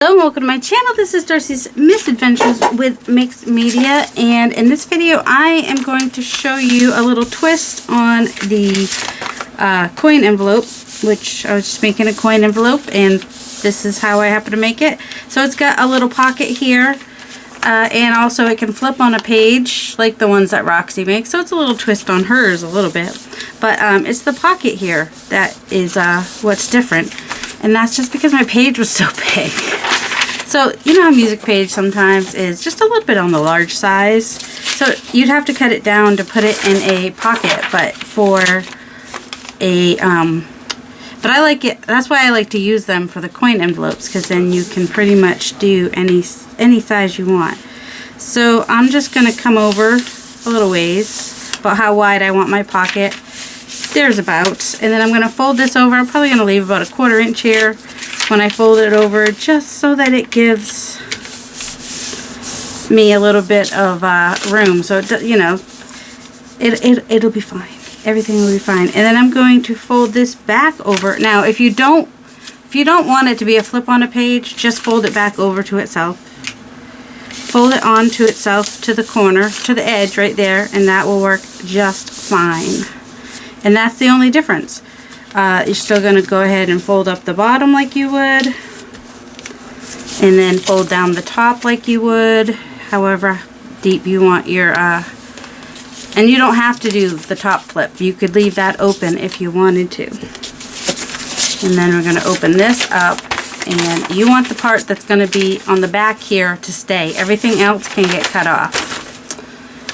Hello and welcome to my channel. This is Darcy's Misadventures with Mixed Media, and in this video I am going to show you a little twist on the coin envelope, which I was just making a coin envelope, and this is how I happen to make it. So it's got a little pocket here, and also it can flip on a page like the ones that Roxy makes, so it's a little twist on hers a little bit. But it's the pocket here that is what's different, and that's just because my page was so big. So, you know how music page sometimes is just a little bit on the large size. So you'd have to cut it down to put it in a pocket, but for a, but I like it, that's why I like to use them for the coin envelopes, because then you can pretty much do any size you want. So I'm just going to come over a little ways, about how wide I want my pocket. There's about, and then I'm going to fold this over. I'm probably going to leave about a 1/4 inch here when I fold it over, just so that it gives me a little bit of room. So it, you know, it'll be fine. Everything will be fine. And then I'm going to fold this back over. Now, if you don't want it to be a flip on a page, just fold it back over to itself. Fold it onto itself to the corner, to the edge right there, and that will work just fine. And that's the only difference. You're still going to go ahead and fold up the bottom like you would, and then fold down the top like you would, however deep you want your, and you don't have to do the top flip. You could leave that open if you wanted to. And then we're going to open this up, and you want the part that's going to be on the back here to stay. Everything else can get cut off.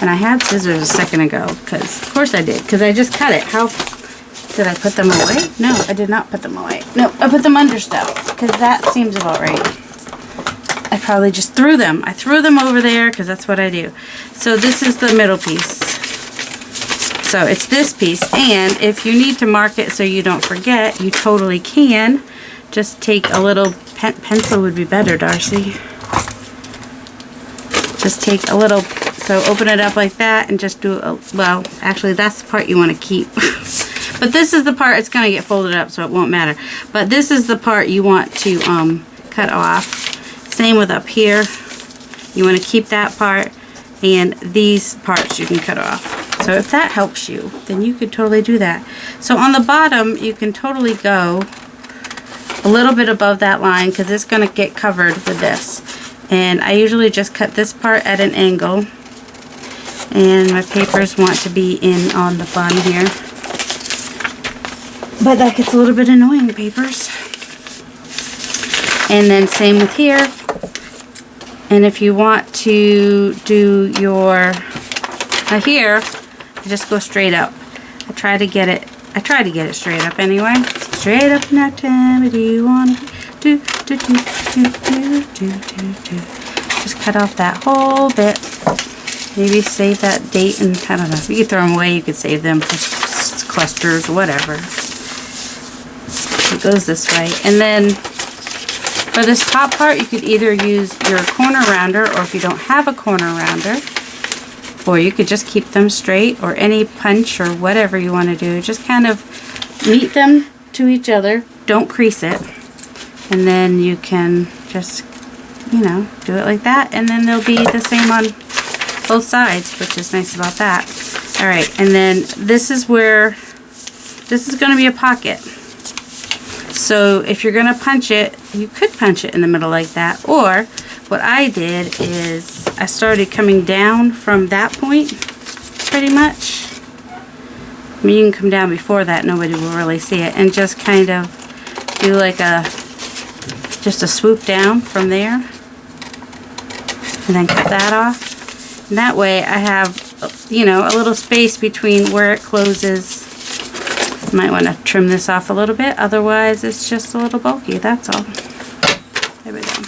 And I had scissors a second ago, because of course I did, because I just cut it. How did I put them away? No, I did not put them away. No, I put them under stuff, because that seems about right. I probably just threw them. I threw them over there, because that's what I do. So this is the middle piece. So it's this piece, and if you need to mark it so you don't forget, you totally can. Just take a little pencil would be better, Darcy. Just take a little, so open it up like that and just do a, well, actually that's the part you want to keep. But this is the part, it's going to get folded up so it won't matter. But this is the part you want to cut off. Same with up here. You want to keep that part, and these parts you can cut off. So if that helps you, then you could totally do that. So on the bottom, you can totally go a little bit above that line, because it's going to get covered with this. And I usually just cut this part at an angle, and my papers want to be in on the bun here, but that gets a little bit annoying, papers. And then same with here. And if you want to do your here, just go straight up. I try to get it straight up anyway. Straight up now, tell me, do you want to do. Just cut off that whole bit. Maybe save that date, and I don't know. You could throw them away. You could save them for clusters, whatever. It goes this way. And then for this top part, you could either use your corner rounder, or if you don't have a corner rounder, or you could just keep them straight, or any punch or whatever you want to do. Just kind of meet them to each other. Don't crease it. And then you can just, you know, do it like that, and then they'll be the same on both sides, which is nice about that. Alright, and then this is where, this is going to be a pocket. So if you're going to punch it, you could punch it in the middle like that, or what I did is I started coming down from that point, pretty much. I mean, you can come down before that, nobody will really see it, and just kind of do like just a swoop down from there, and then cut that off. And that way I have, you know, a little space between where it closes. Might want to trim this off a little bit, otherwise it's just a little bulky, that's all. There we go.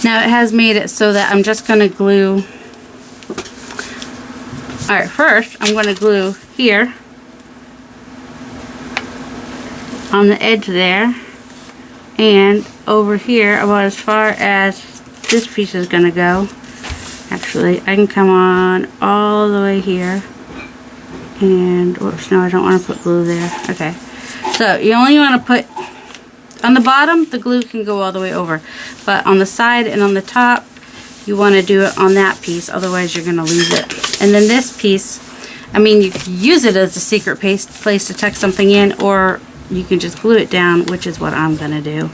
Now it has made it so that I'm just going to glue. Alright, first I'm going to glue here on the edge there, and over here about as far as this piece is going to go. Actually, I can come on all the way here, and whoops, no, I don't want to put glue there. Okay, so you only want to put On the bottom, the glue can go all the way over, but on the side and on the top, you want to do it on that piece, otherwise you're going to lose it. And then this piece, I mean, you can use it as a secret place to tuck something in, or you can just glue it down, which is what I'm going to do.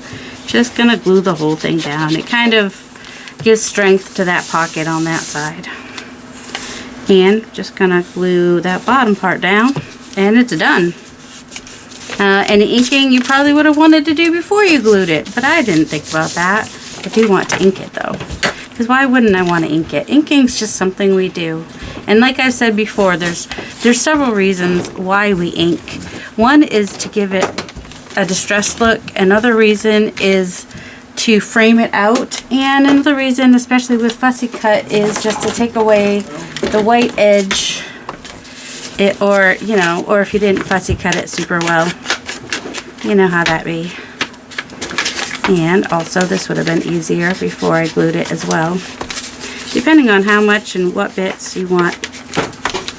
Just going to glue the whole thing down. It kind of gives strength to that pocket on that side. And just going to glue that bottom part down, and it's done. And the inking you probably would have wanted to do before you glued it, but I didn't think about that. I do want to ink it though, because why wouldn't I want to ink it? Inking's just something we do. And like I said before, there's several reasons why we ink. One is to give it a distressed look. Another reason is to frame it out. And another reason, especially with fussy cut, is just to take away the white edge. Or if you didn't fussy cut it super well. You know how that be. And also this would have been easier before I glued it as well. Depending on how much and what bits you want.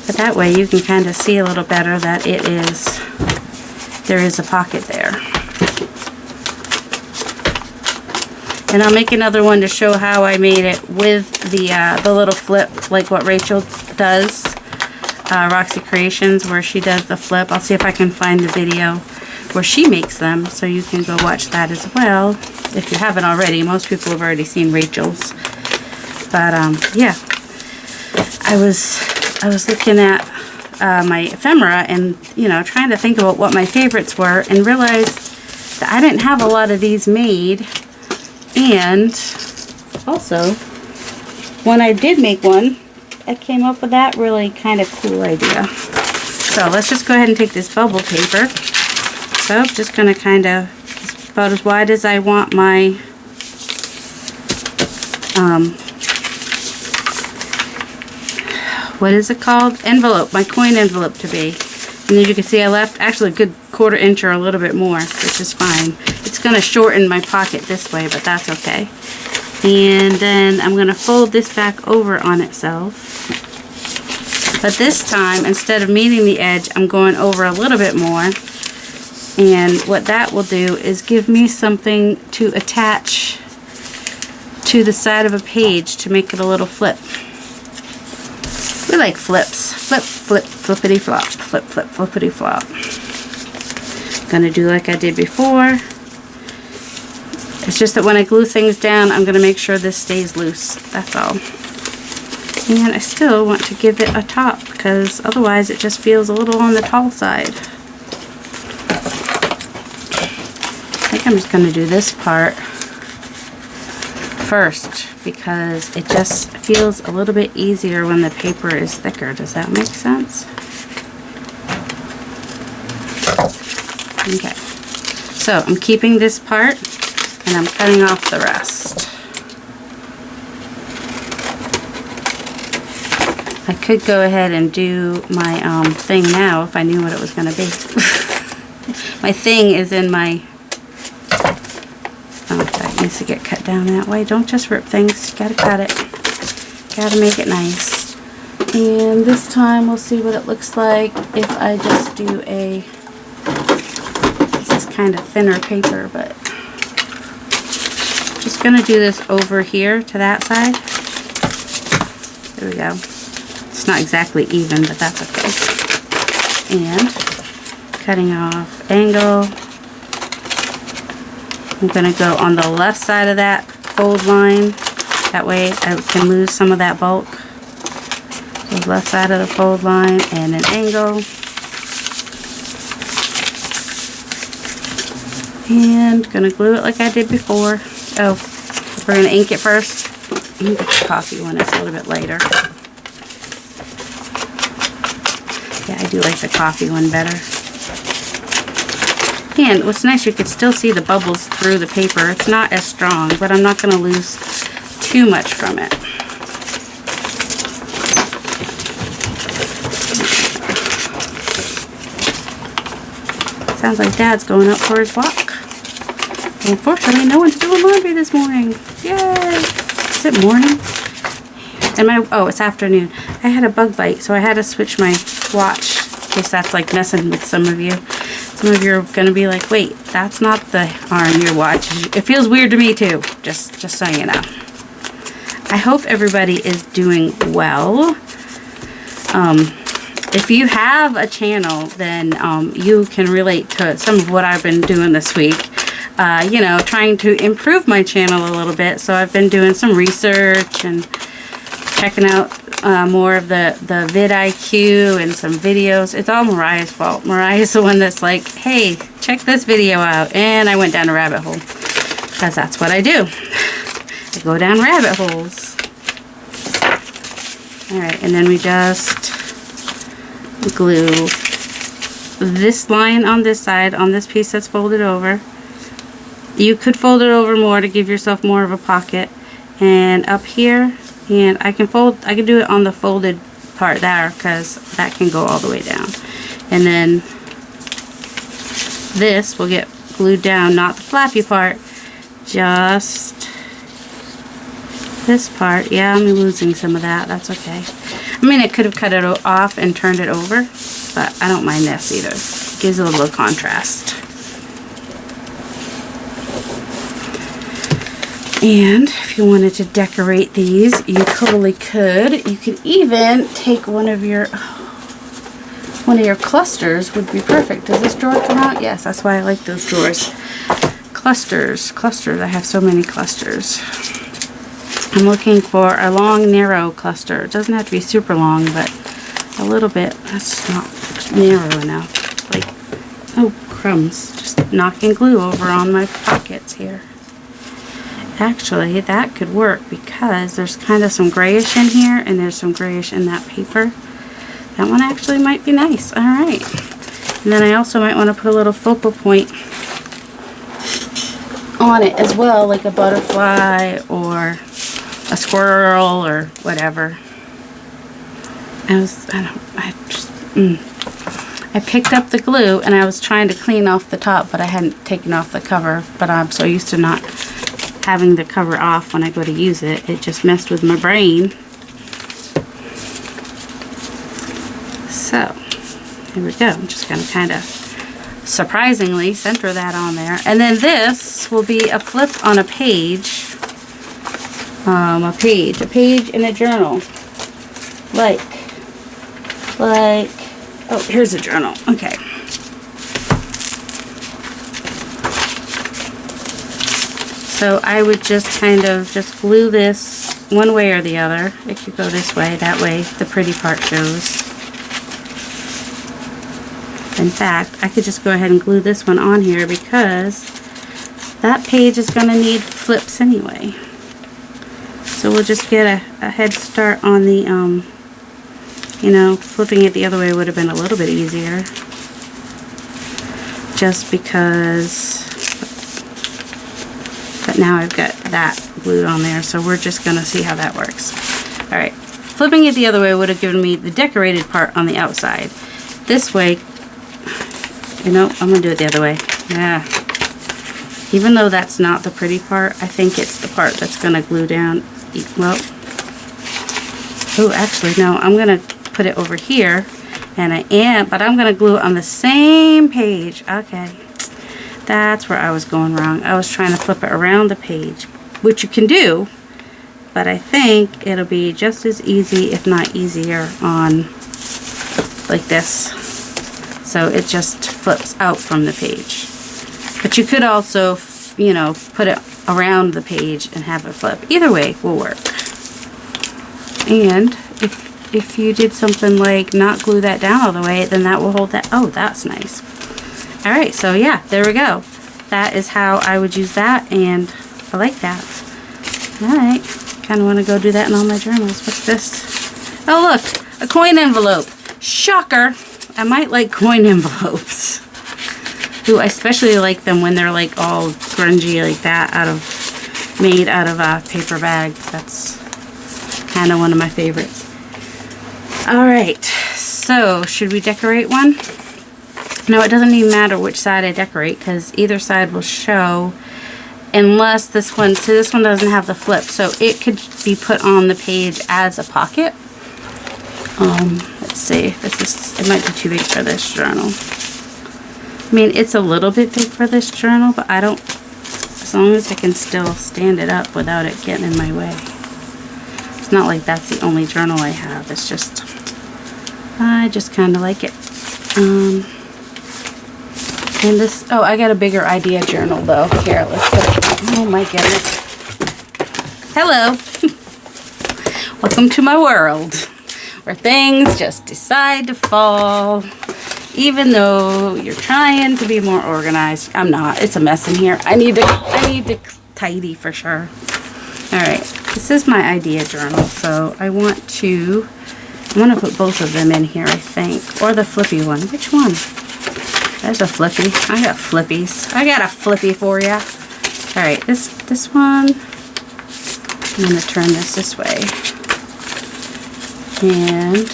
But that way you can kind of see a little better that there is a pocket there. And I'll make another one to show how I made it with the little flip, like what Rachel does. Roxy Creations, where she does the flip. I'll see if I can find the video where she makes them, so you can go watch that as well if you haven't already. Most people have already seen Rachel's. But yeah, I was looking at my ephemera and trying to think about what my favorites were, and realized that I didn't have a lot of these made. And also, when I did make one, I came up with that really kind of cool idea. So let's just go ahead and take this bubble paper. So I'm just going to kind of, about as wide as I want my what is it called? Envelope, my coin envelope to be. And as you can see, I left actually a good 1/4 inch or a little bit more, which is fine. It's going to shorten my pocket this way, but that's okay. And then I'm going to fold this back over on itself. But this time, instead of meeting the edge, I'm going over a little bit more. And what that will do is give me something to attach to the side of a page to make it a little flip. We like flips. Flip, flip, flippity flop. Flip, flip, flippity flop. Gonna do like I did before. It's just that when I glue things down, I'm gonna make sure this stays loose. That's all. And I still want to give it a top, because otherwise it just feels a little on the tall side. I think I'm just gonna do this part first, because it just feels a little bit easier when the paper is thicker. Does that make sense? Okay, so I'm keeping this part and I'm cutting off the rest. I could go ahead and do my thing now if I knew what it was going to be. My thing is in my... Oh, that needs to get cut down that way. Don't just rip things. You gotta cut it. Gotta make it nice. And this time we'll see what it looks like if I just do a... This is kind of thinner paper, but... Just gonna do this over here to that side. There we go. It's not exactly even, but that's okay. And cutting off angle. I'm going to go on the left side of that fold line. That way I can lose some of that bulk. So left side of the fold line and an angle. And going to glue it like I did before. Oh, we're going to ink it first. I'm going to get the coffee when it's a little bit later. Yeah, I do like the coffee one better. And what's nice, you can still see the bubbles through the paper. It's not as strong, but I'm not going to lose too much from it. Sounds like Dad's going up for his walk. Unfortunately, no one's doing laundry this morning. Yay! Is it morning? And oh, it's afternoon. I had a bug bite, so I had to switch my watch, in case that's like messing with some of you. So Some of you are going to be like, wait, that's not the arm you're watching. It feels weird to me too, just so you know. I hope everybody is doing well. If you have a channel, then you can relate to some of what I've been doing this week. You know, trying to improve my channel a little bit. So I've been doing some research and checking out more of the vidIQ and some videos. It's all Mariah's fault. Mariah's the one that's like, hey, check this video out. And I went down a rabbit hole because that's what I do. I go down rabbit holes. Alright, and then we just glue this line on this side, on this piece that's folded over. You could fold it over more to give yourself more of a pocket. And up here, and I can do it on the folded part there because that can go all the way down. And then this will get glued down, not the flappy part, just this part. Yeah, I'm losing some of that. That's okay. I mean, I could have cut it off and turned it over, but I don't mind this either. It gives it a little contrast. And if you wanted to decorate these, you totally could. You could even take one of your clusters would be perfect. Does this drawer come out? Yes, that's why I like those drawers. Clusters. I have so many clusters. I'm looking for a long, narrow cluster. It doesn't have to be super long, but a little bit. That's not narrow enough. Like, oh, crumbs. Just knocking glue over on my pockets here. Actually, that could work because there's kind of some grayish in here and there's some grayish in that paper. That one actually might be nice. Alright. And then I also might want to put a little focal point on it as well, like a butterfly or a squirrel or whatever. I picked up the glue and I was trying to clean off the top, but I hadn't taken off the cover. But I'm so used to not having the cover off when I go to use it. It just messed with my brain. So, here we go. I'm just going to kind of surprisingly center that on there. And then this will be a flip on a page. A page in a journal. Like, oh, here's a journal. Okay. So I would just kind of just glue this one way or the other. It could go this way, that way the pretty part shows. In fact, I could just go ahead and glue this one on here because that page is going to need flips anyway. So we'll just get a head start on the, you know, flipping it the other way would have been a little bit easier. Just because... But now I've got that glued on there, so we're just going to see how that works. Alright, flipping it the other way would have given me the decorated part on the outside. This way, you know, I'm going to do it the other way. Yeah. Even though that's not the pretty part, I think it's the part that's going to glue down. Well, oh, actually, no, I'm going to put it over here, but I'm going to glue it on the same page. Okay. That's where I was going wrong. I was trying to flip it around the page, which you can do, but I think it'll be just as easy, if not easier, on like this. So it just flips out from the page. But you could also, you know, put it around the page and have it flip. Either way will work. And if you did something like not glue that down all the way, then that will hold that. Oh, that's nice. Alright, so yeah, there we go. That is how I would use that, and I like that. Alright, kind of want to go do that in all my journals. What's this? Oh look, a coin envelope. Shocker! I might like coin envelopes. Ooh, I especially like them when they're like all grungy like that, made out of a paper bag. That's kind of one of my favorites. Alright, so should we decorate one? No, it doesn't even matter which side I decorate because either side will show, unless this one, so this one doesn't have the flip, so it could be put on the page as a pocket. Let's see, it might be too big for this journal. I mean, it's a little bit big for this journal, but I don't, as long as I can still stand it up without it getting in my way. It's not like that's the only journal I have. It's just, I just kind of like it. And this, oh, I got a bigger idea journal though. Here, let's put it, oh my goodness. Hello. Welcome to my world, where things just decide to fall. Even though you're trying to be more organized, I'm not. It's a mess in here. I need to tidy for sure. All right, this is my idea journal, so I'm gonna put both of them in here, I think, or the flippy one. Which one? There's a flippy. I got flippies. I got a flippy for you. All right, this one. I'm gonna turn this way, and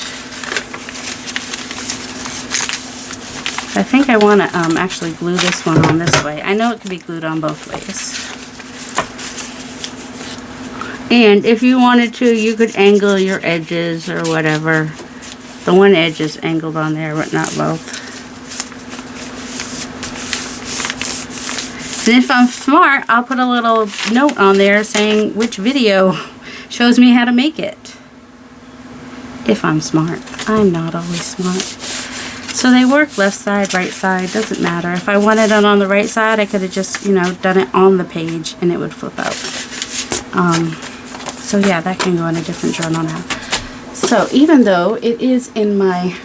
I think I want to actually glue this one on this way. I know it can be glued on both ways. And if you wanted to, you could angle your edges or whatever. The one edge is angled on there, but not both. And if I'm smart, I'll put a little note on there saying which video shows me how to make it. If I'm smart. I'm not always smart. So they work left side, right side, doesn't matter. If I wanted it on the right side, I could have just, you know, done it on the page and it would flip out. So yeah, that can go in a different journal now. So even though it is in my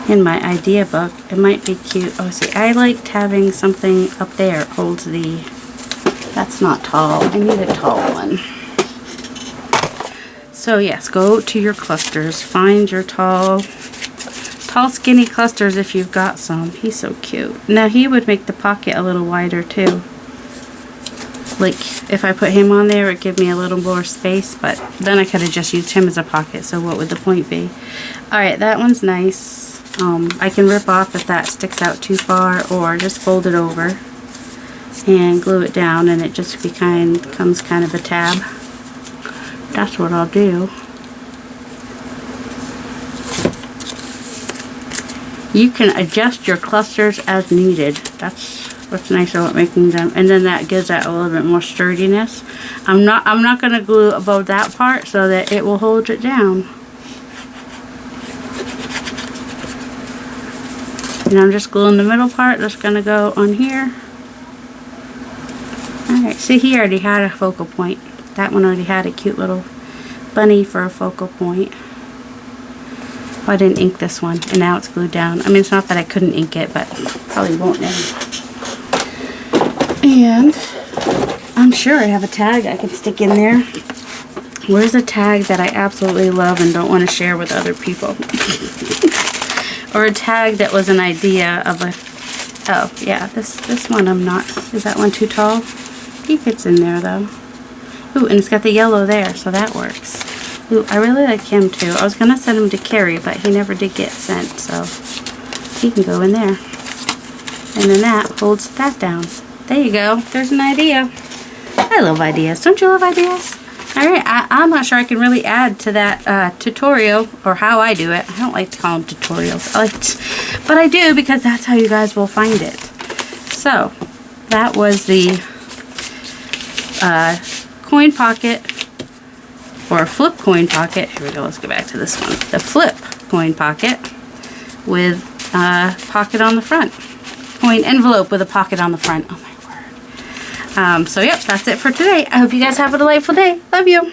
idea book, it might be cute. Oh, see, I liked having something up there holds the, that's not tall. I need a tall one. So yes, go to your clusters. Find your tall skinny clusters if you've got some. He's so cute. Now he would make the pocket a little wider too. Like if I put him on there, it would give me a little more space, but then I could have just used him as a pocket, so what would the point be? Alright, that one's nice. I can rip off if that sticks out too far, or just fold it over and glue it down and it just becomes kind of a tab. That's what I'll do. You can adjust your clusters as needed. That's what's nice about making them, and then that gives that a little bit more sturdiness. I'm not going to glue above that part so that it will hold it down. And I'm just gluing the middle part that's going to go on here. Alright, see, he already had a focal point. That one already had a cute little bunny for a focal point. Oh, I didn't ink this one, and now it's glued down. I mean, it's not that I couldn't ink it, but probably won't now. And I'm sure I have a tag I can stick in there. Where's a tag that I absolutely love and don't want to share with other people? Or a tag that was an idea of a, oh yeah, this one I'm not, is that one too tall? He fits in there though. Ooh, and it's got the yellow there, so that works. Ooh, I really like him too. I was gonna send him to Carrie, but he never did get sent, so he can go in there. And then that holds that down. There you go, there's an idea. I love ideas, don't you love ideas? Alright, I'm not sure I can really add to that tutorial, or how I do it. I don't like to call them tutorials, but I do because that's how you guys will find it. So, that was the coin pocket, or flip coin pocket. Here we go, let's go back to this one. The flip coin pocket with a pocket on the front. Coin envelope with a pocket on the front. Oh my word. So yep, that's it for today. I hope you guys have a delightful day. Love you.